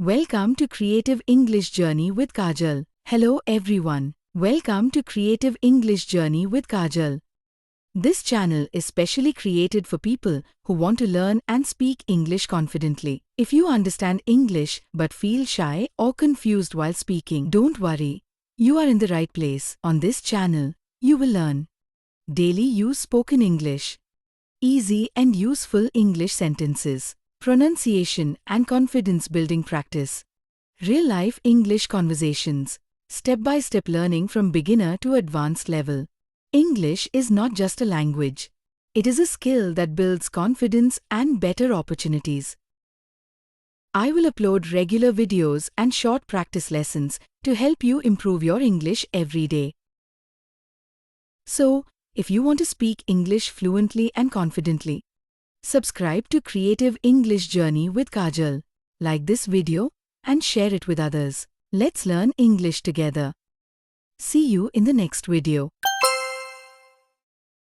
Welcome to Creative English Journey with Kajal. Hello everyone. Welcome to Creative English Journey with Kajal. This channel is specially created for people who want to learn and speak English confidently. If you understand English but feel shy or confused while speaking, don't worry. You are in the right place. On this channel, you will learn daily use spoken English, easy and useful English sentences, pronunciation and confidence building practice, real-life English conversations, step-by-step learning from beginner to advanced level. English is not just a language. It is a skill that builds confidence and better opportunities. I will upload regular videos and short practice lessons to help you improve your English every day. So, if you want to speak English fluently and confidently, subscribe to Creative English Journey with Kajal, like this video and share it with others. Let's learn English together. See you in the next video.